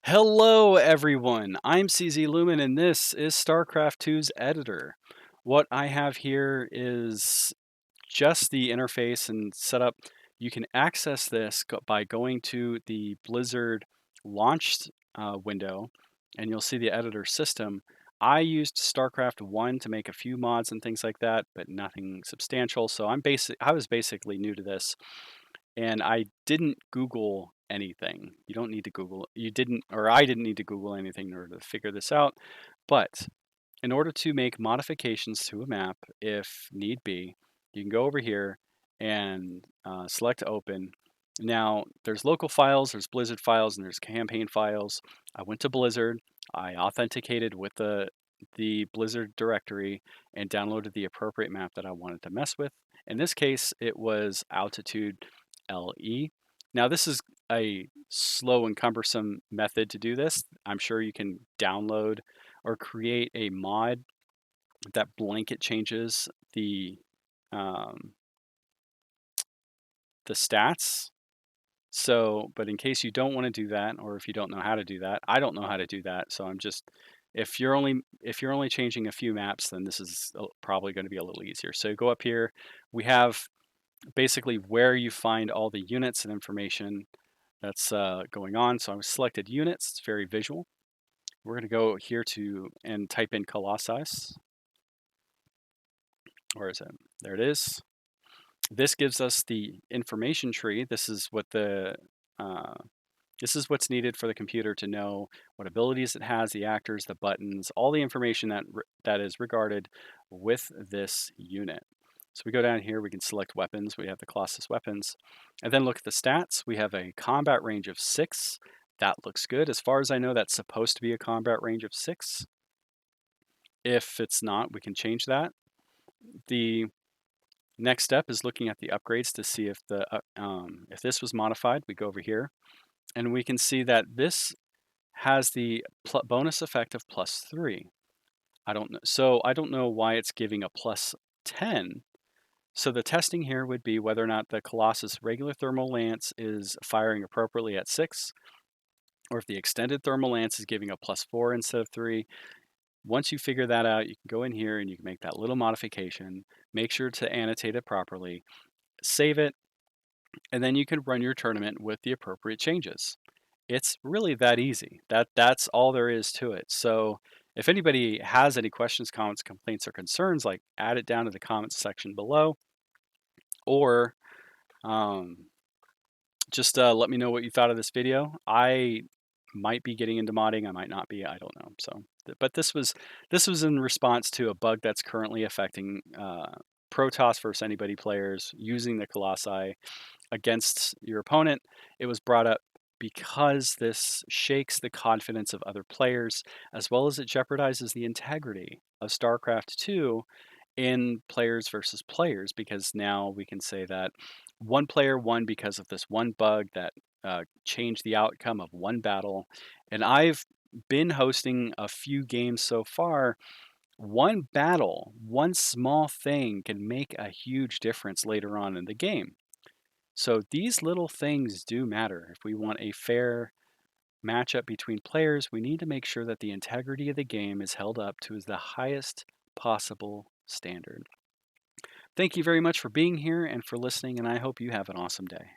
Hello, everyone. I'm CZ Lumen, and this is StarCraft2's editor. What I have here is just the interface and setup. You can access this by going to the Blizzard launched window, and you'll see the editor system. I used StarCraft1 to make a few mods and things like that, but nothing substantial. So I was basically new to this, and I didn't Google anything. You don't need to Google. You didn't, or I didn't need to Google anything in order to figure this out. But in order to make modifications to a map, if need be, you can go over here and select Open. Now, there's local files, there's Blizzard files, and there's campaign files. I went to Blizzard. I authenticated with the Blizzard directory and downloaded the appropriate map that I wanted to mess with. In this case, it was Altitude LE. Now, this is a slow and cumbersome method to do this. I'm sure you can download or create a mod that blanket changes um, the stats. So, but in case you don't want to do that, or if you don't know how to do that, I don't know how to do that. So I'm just, if you're only changing a few maps, then this is probably going to be a little easier. So go up here. We have basically where you find all the units and information that's going on. So I've selected units. It's very visual. We're going to go here to and type in Colossi. Where is it? There it is. This gives us the information tree. Uh, this is what's needed for the computer to know what abilities it has, the actors, the buttons, all the information that is regarded with this unit. So we go down here, we can select weapons. We have the Colossus weapons, and then look at the stats. We have a combat range of 6. That looks good. As far as I know, that's supposed to be a combat range of 6. If it's not, we can change that. The next step is looking at the upgrades to see if this was modified. We go over here and we can see that this has the bonus effect of +3. I don't know why it's giving a +10. So the testing here would be whether or not the Colossus regular thermal lance is firing appropriately at 6, or if the extended thermal lance is giving a +4 instead of 3. Once you figure that out, you can go in here and you can make that little modification. Make sure to annotate it properly, save it, and then you can run your tournament with the appropriate changes. It's really that easy. That's all there is to it. So if anybody has any questions, comments, complaints, or concerns, like add it down to the comments section below, or um, just let me know what you thought of this video. I might be getting into modding. I might not be. I don't know. So, but this was in response to a bug that's currently affecting Protoss versus anybody players using the Colossi against your opponent. It was brought up because this shakes the confidence of other players, as well as it jeopardizes the integrity of StarCraft 2 in players versus players, because now we can say that one player won because of this one bug that changed the outcome of one battle. And I've been hosting a few games so far. One battle, one small thing can make a huge difference later on in the game. So these little things do matter. If we want a fair matchup between players, we need to make sure that the integrity of the game is held up to the highest possible standard. Thank you very much for being here and for listening, and I hope you have an awesome day.